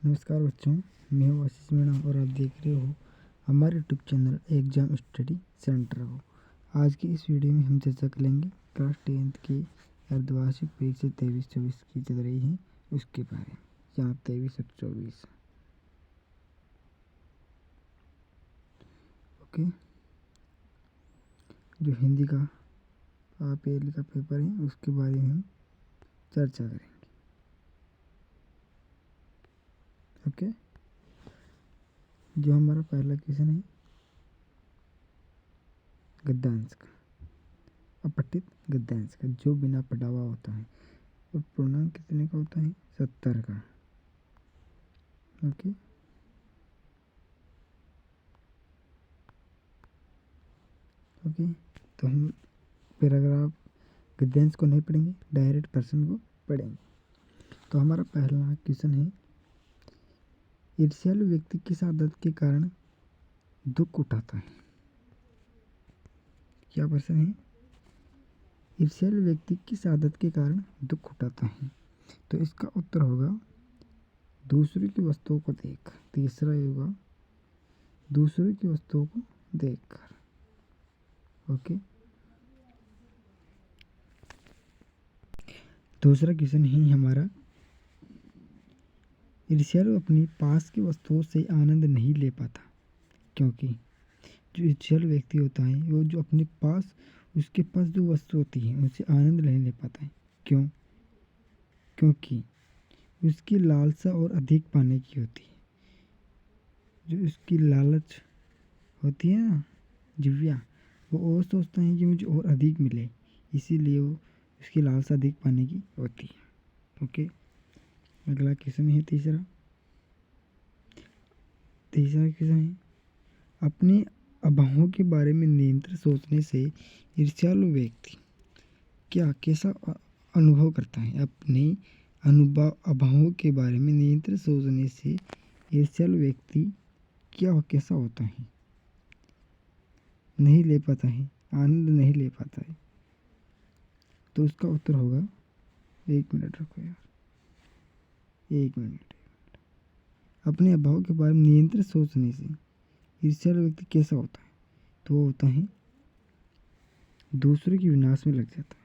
नमस्कार बच्चों, मैं हूँ आशीष मीणा और आप देख रहे हो हमारे YouTube channel exam study centre हो। आज की इस वीडियो में हम चर्चा करेंगे क्लास 10th की अर्धवार्षिक परीक्षा 23-24 की चल रही है उसके बारे में। यहाँ 23 और 24 ओके। जो हिंदी का पहले का पेपर है उसके बारे में हम चर्चा करेंगे। ओके, जो हमारा पहला क्वेश्चन है गद्यांश का, अपठित गद्यांश का, जो बिना पढ़ा हुआ होता है और पूर्णांक कितने का होता है? 70 का। ओके, तो हम पैराग्राफ गद्यांश को नहीं पढ़ेंगे, डायरेक्ट पर्सन को पढ़ेंगे। तो हमारा पहला क्वेश्चन है, ईर्ष्यालु व्यक्ति किस आदत के कारण दुख उठाता है? क्या प्रश्न है? ईर्ष्यालु व्यक्ति किस आदत के कारण दुख उठाता है? तो इसका उत्तर होगा दूसरों की वस्तुओं को देख। तीसरा होगा दूसरों की वस्तुओं को देखकर। ओके, दूसरा क्वेश्चन है हमारा, ईर्ष्यालु अपनी पास की वस्तुओं से आनंद नहीं ले पाता, क्योंकि जो ईर्ष्यालु व्यक्ति होता है वो जो अपने पास उसके पास जो वस्तु होती है उनसे आनंद नहीं ले पाता है। क्यों? क्योंकि उसकी लालसा और अधिक पाने की होती है। जो उसकी लालच होती है ना, जिव्या, वो और सोचता है कि मुझे और अधिक मिले, इसीलिए वो उसकी लालसा अधिक पाने की होती है। ओके, अगला क्वेश्चन है तीसरा क्वेश्चन है, अपने अभावों के बारे में निरंतर सोचने से ईर्ष्यालु व्यक्ति कैसा अनुभव करता है? अपने अभावों के बारे में निरंतर सोचने से ईर्ष्यालु व्यक्ति कैसा होता है? नहीं ले पाता है, आनंद नहीं ले पाता है। तो उसका उत्तर होगा, एक मिनट रुको यार, एक मिनट। अपने अभाव के बारे में निरंतर सोचने से ईर्ष्यालु व्यक्ति कैसा होता है? तो वो होता है दूसरों के विनाश में लग जाता है।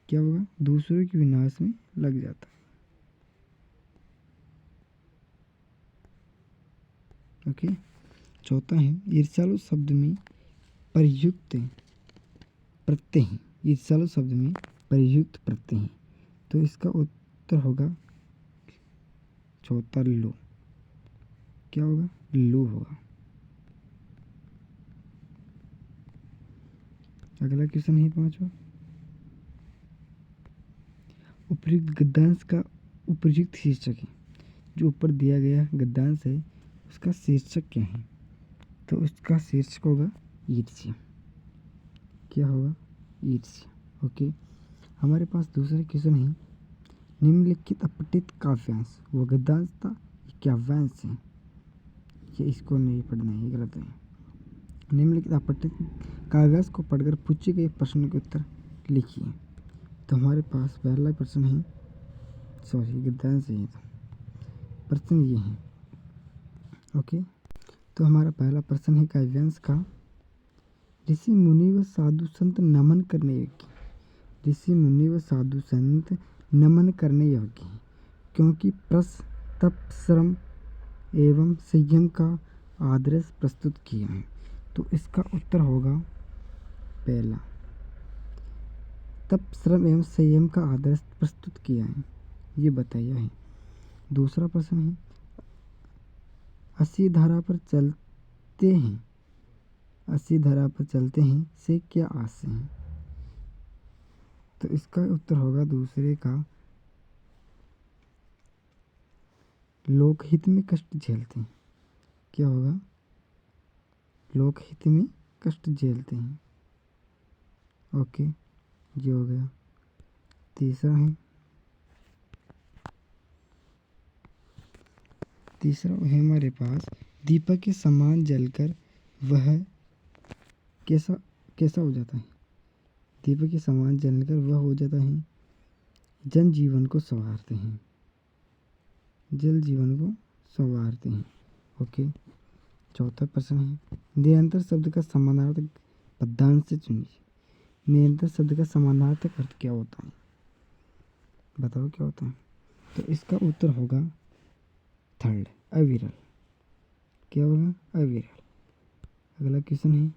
क्या होगा? दूसरों के विनाश में लग जाता है। ओके, चौथा है, ईर्ष्यालु शब्द में प्रयुक्त प्रत्यय हैं। ईर्ष्यालु शब्द में प्रयुक्त प्रत्यय हैं। तो इसका उत्तर होगा चौथा लो। क्या होगा? लो होगा। अगला क्वेश्चन है पांचवा, उपयुक्त गद्यांश का उपयुक्त शीर्षक है। जो ऊपर दिया गया गद्यांश है उसका शीर्षक क्या है? तो उसका शीर्षक होगा ईर्ष्या। क्या होगा? ईर्ष्या। ओके, हमारे पास दूसरा क्वेश्चन है, निम्नलिखित अपठित काव्यांश वो गद्यांश था क्या काव्यांश है? ये इसको नहीं पढ़ना है, ये गलत है। निम्नलिखित अपठित काव्यांश को पढ़कर पूछे गए प्रश्न के उत्तर लिखिए। तो हमारे पास पहला प्रश्न है, सॉरी गद्यांश है, तो प्रश्न ये है। ओके, तो हमारा पहला प्रश्न है काव्यांश का, ऋषि मुनि व साधु संत नमन करने योग्य। ऋषि मुनि व साधु संत नमन करने योग्य हैं, क्योंकि तप श्रम एवं संयम का आदर्श प्रस्तुत किया है। तो इसका उत्तर होगा पहला, तप श्रम एवं संयम का आदर्श प्रस्तुत किया है, ये बताया है। दूसरा प्रश्न है, अस्सी धारा पर चलते हैं, अस्सी धारा पर चलते हैं से क्या आशय है? तो इसका उत्तर होगा दूसरे का, लोकहित में कष्ट झेलते हैं। क्या होगा? लोकहित में कष्ट झेलते हैं। ओके, ये हो गया। तीसरा है, तीसरा है हमारे पास, दीपक के समान जलकर वह कैसा हो जाता है? दीपक के समान जलकर वह हो जाता है, जन जीवन को संवारते हैं। जल जीवन को संवारते हैं। ओके, चौथा प्रश्न है, निरंतर शब्द का समानार्थक पदांश से चुनिए। निरंतर शब्द का समानार्थक अर्थ क्या होता है, बताओ क्या होता है। तो इसका उत्तर होगा थर्ड, अविरल। क्या होगा, अविरल। अगला क्वेश्चन है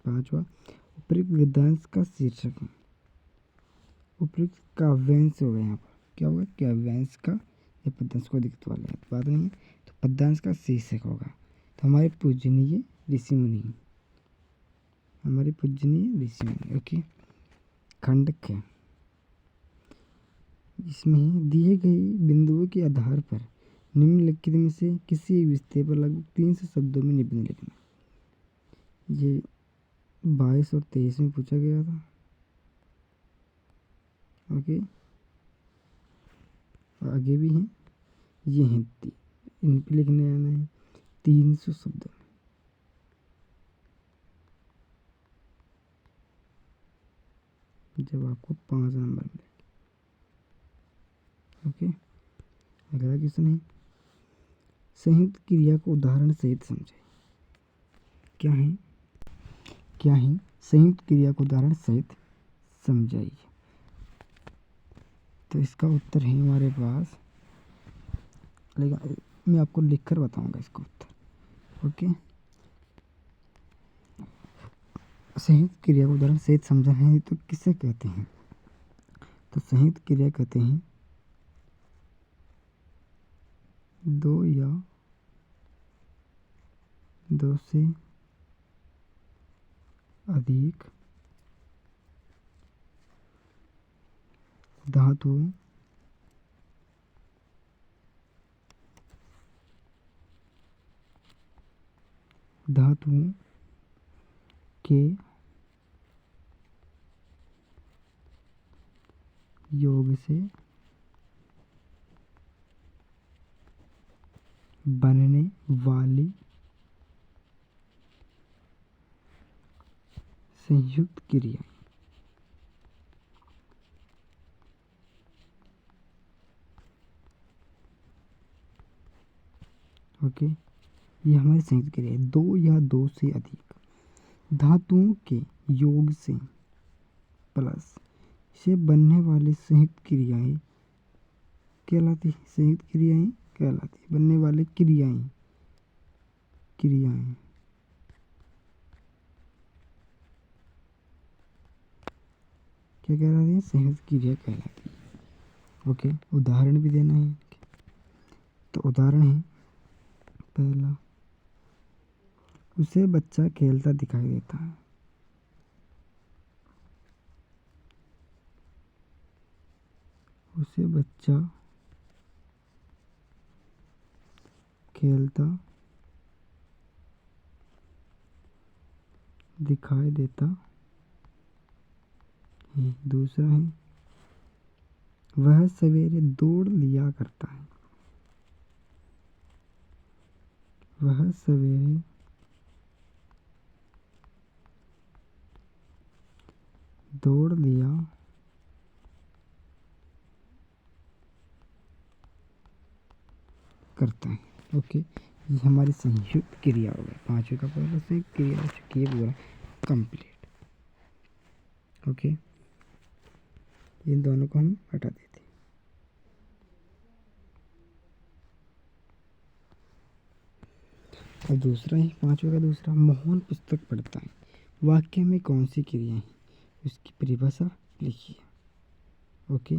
पांचवा, उपयुक्त गद्यांश का शीर्षक है। उपयुक्त काव्यांश होगा यहाँ पर, क्या होगा, काव्यांश का, या पद्यांश को दिक्कत वाले बात नहीं है, तो पद्यांश का शीर्षक होगा। तो हमारे पूजनीय ऋषि मुनि, हमारे पूजनीय ऋषि मुनि। ओके, खंडक है, इसमें दिए गए बिंदुओं के आधार पर निम्नलिखित में से किसी विषय पर लगभग 300 शब्दों में निबंध लिखना। ये 22 और 23 में पूछा गया था। ओके, और आगे भी हैं, ये हैं इन पे लिखने आना है 300 शब्दों में, जब आपको 5 नंबर मिले। ओके, अगला क्वेश्चन है, संयुक्त क्रिया को उदाहरण सहित समझे। क्या है, क्या है, संयुक्त क्रिया को उदाहरण सहित समझाइए। तो इसका उत्तर है हमारे पास, लेकिन मैं आपको लिखकर बताऊंगा इसका उत्तर। ओके, संयुक्त क्रिया को उदाहरण सहित समझना है तो किसे कहते हैं, तो संयुक्त क्रिया कहते हैं दो या दो से अधिक धातुओं के योग से बनने वाली संयुक्त क्रिया। ओके, ये हमारी संयुक्त क्रिया है। दो या दो से अधिक धातुओं के योग से प्लस से बनने वाली संयुक्त क्रियाएं कहलाती, संयुक्त क्रियाएं कहलाती, बनने वाले क्रियाएं, क्रियाएं क्या कहलाती है, संयुक्त क्रिया कहलाती है। ओके, उदाहरण भी देना है। तो उदाहरण है पहला, उसे बच्चा खेलता दिखाई देता है। उसे बच्चा खेलता दिखाई देता है। दूसरा है, वह सवेरे दौड़ लिया करता है। वह सवेरे दौड़ लिया करता है। ओके, ये हमारी संयुक्त क्रिया हो गई। पांचवे का पहला संयुक्त क्रिया हो चुकी है पूरा कंप्लीट। ओके, इन दोनों को हम हटा देते हैं। और दूसरा है, पांचवे का दूसरा, मोहन पुस्तक पढ़ता है। वाक्य में कौन सी क्रिया है, उसकी परिभाषा लिखिए। ओके,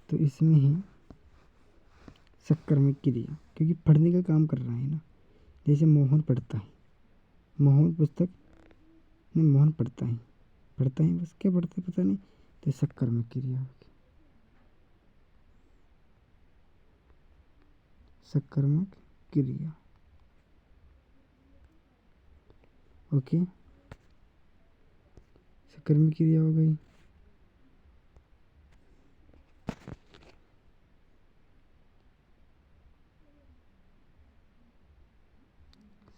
तो इसमें है सकर्मक क्रिया, क्योंकि पढ़ने का काम कर रहा है ना। जैसे मोहन पढ़ता है, मोहन पुस्तक नहीं, मोहन पढ़ता है, पढ़ता है बस, क्या पढ़ता है पता नहीं, तो सकर्मक क्रिया होगी, सकर्मक क्रिया। ओके, सकर्मक क्रिया हो गई।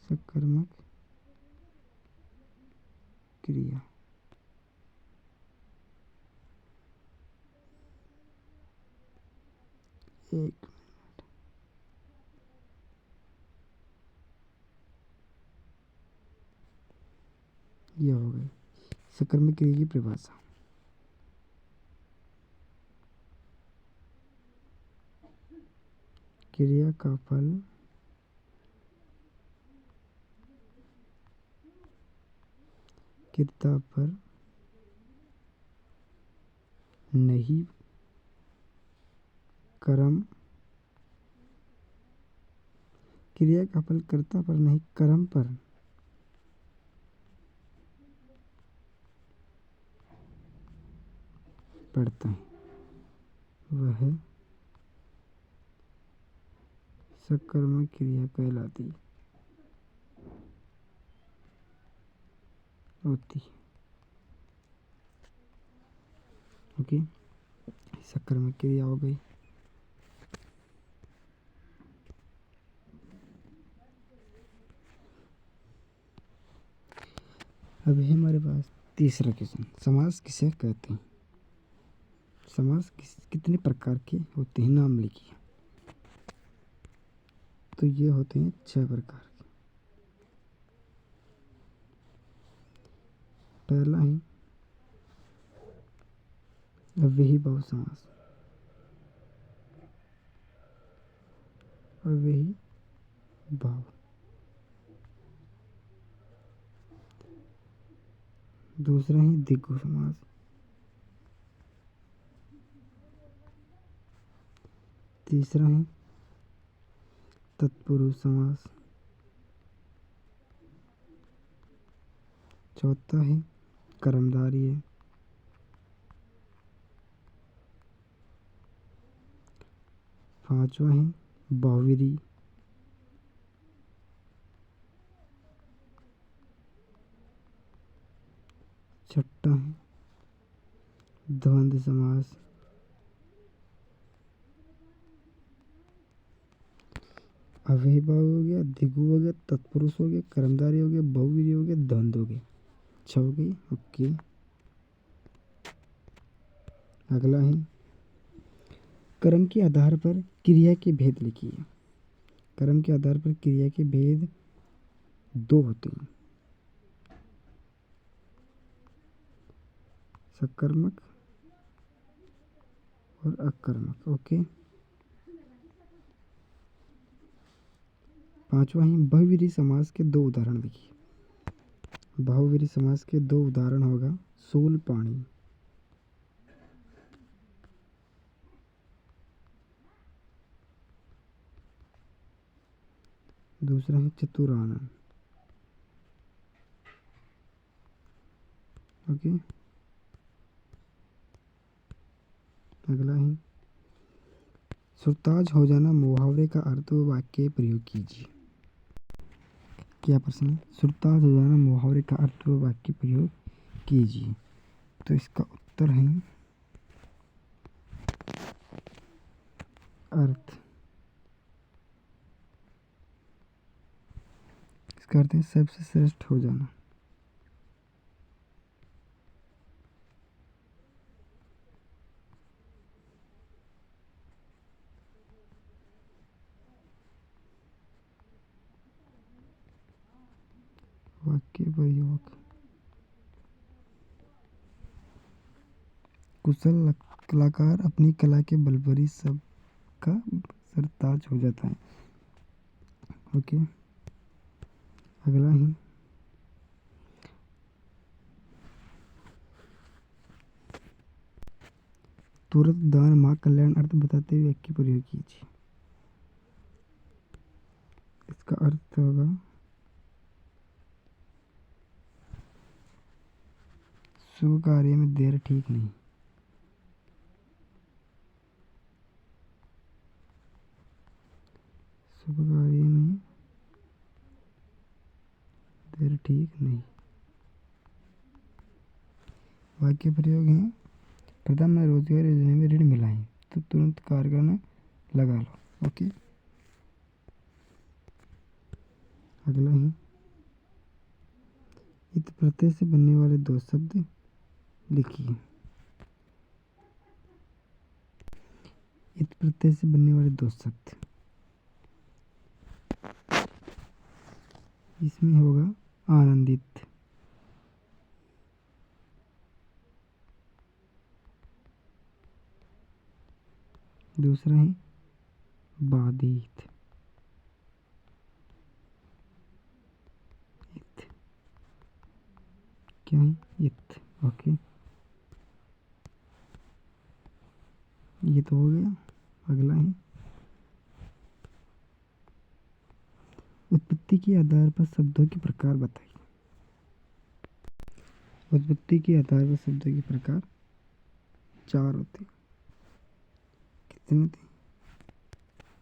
सकर्मक क्रिया। एक ये हो गई सकर्मक क्रिया की परिभाषा। क्रिया का फल कर्ता पर नहीं कर्म, क्रिया का फल कर्ता पर नहीं कर्म पर पड़ता है, वह सकर्मक क्रिया कहलाती होती है। ओके, सकर्मक क्रिया हो गई। अभी हमारे पास तीसरा क्वेश्चन, समास किसे कहते हैं? समास कितने प्रकार के होते हैं, नाम लिखिए। तो ये होते हैं 6 प्रकार के। पहला है अव्ययी भाव समास, अव्ययी भाव। दूसरा है द्विगु समास, तीसरा है तत्पुरुष समास, चौथा है कर्मधारय है, पांचवा है बहुव्रीहि, छठा है द्वंद्व समास, अव्ययी भाव हो गया, द्विगु हो गया, तत्पुरुष हो गया, कर्मधारय हो गया, बहुव्रीहि हो गया, द्वंद्व हो गया। 6 हो गई। ओके, अगला है कर्म के आधार पर क्रिया के भेद लिखिए। कर्म के आधार पर क्रिया के भेद 2 होते हैं, सकर्मक और अकर्मक। ओके, पांचवा है बहुव्रीहि समास के 2 उदाहरण लिखिए। बहुव्रीहि समास के 2 उदाहरण होगा शूलपाणि, दूसरा है चतुरानन। ओके, अगला है सुरताज हो जाना मुहावरे का अर्थ व वाक्य प्रयोग कीजिए। क्या प्रश्न है? सुरताज हो जाना मुहावरे का अर्थ व वाक्य प्रयोग कीजिए। तो इसका उत्तर है अर्थ। इसका अर्थ है सबसे श्रेष्ठ हो जाना। वाक्य प्रयोग, कुशल कलाकार अपनी कला के बल पर ही सबका सरताज हो जाता है। ओके, अगला है तुरंत दान मां कल्याण अर्थ बताते हुए वाक्य प्रयोग कीजिए। इसका अर्थ होगा शुभ कार्य में देर ठीक नहीं। शुभ कार्य में देर ठीक नहीं। वाक्य प्रयोग है प्रधानमंत्री रोजगार योजना में ऋण मिला है तो तुरंत कार्य करना लगा लो। ओके, अगला है इत प्रत्यय से बनने वाले 2 शब्द लिखिए। इत इत प्रत्यय से बनने वाले दो शब्द, इसमें होगा आनंदित, दूसरा है बाधित। इत क्या है? इत। ओके, ये तो हो गया। अगला है उत्पत्ति के आधार पर शब्दों के प्रकार बताइए। उत्पत्ति के आधार पर शब्दों के प्रकार 4 होते हैं। कितने थे?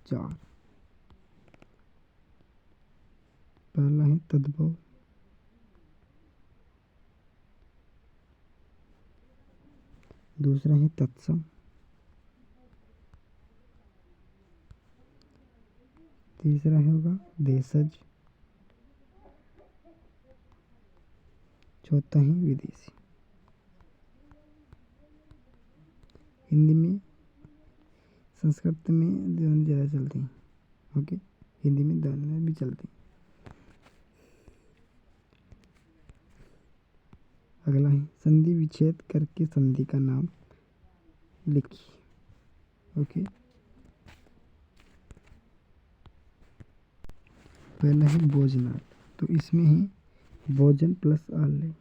4। पहला है तद्भव, दूसरा है तत्सम, तीसरा होगा देशज, चौथा है विदेशी। हिंदी में, संस्कृत में दोनों ज़्यादा चलते हैं। ओके, हिंदी में दोनों भी चलते हैं। अगला है संधि विच्छेद करके संधि का नाम लिखिए। ओके, पहला है भोजनाल, तो इसमें है भोजन प्लस आल।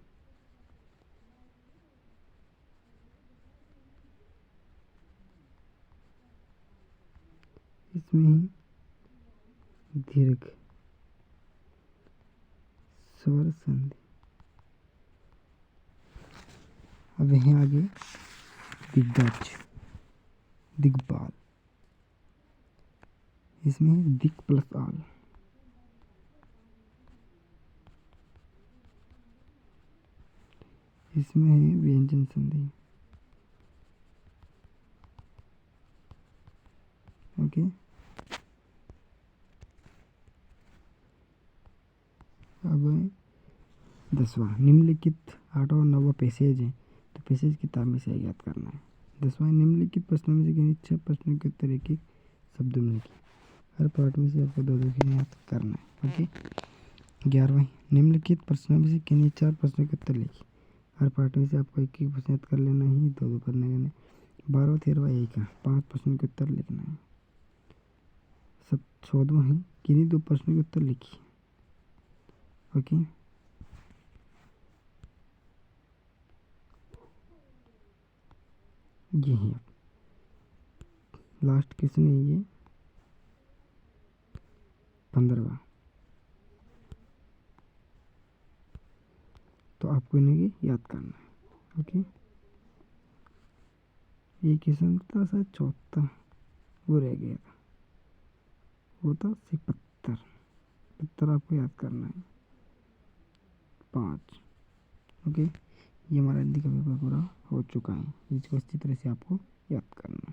इसमें है दीर्घ स्वर संधि। अब है आगे दिग्गज, दिग्बाल, इसमें है दिक प्लस आल। इसमें है व्यंजन संधि। ओके, अब 10वां निम्नलिखित 8वां और 9वां पैसेज है, तो पैसेज किताब में से याद करना है। 10वां निम्नलिखित प्रश्नों में से गिने 6 प्रश्नों के उत्तर एक एक शब्दों में लिखिए। हर पार्ट में से आपको 2-2 के याद करना है। ओके, 11वां निम्नलिखित प्रश्नों में से किन्हीं 4 प्रश्नों के उत्तर लिखिए। हर पार्ट में से आपको एक एक प्रश्न याद कर लेना ही, 2-2 करने लेने। 12वां 13वां यही का 5 प्रश्नों के उत्तर लिखना है। 14वां है किन्हीं 2 प्रश्नों के उत्तर लिखिए। ओके, ये है लास्ट क्वेश्चन है ये 15वां, तो आपको इन्हें याद करना है। ओके, ये क्वेश्चन था शायद चौथा, वो रह गया था, वो था 75। 75 आपको याद करना है 5। ओके, ये हमारा हिंदी का पेपर पूरा हो चुका है। इसको अच्छी तरह से आपको याद करना है।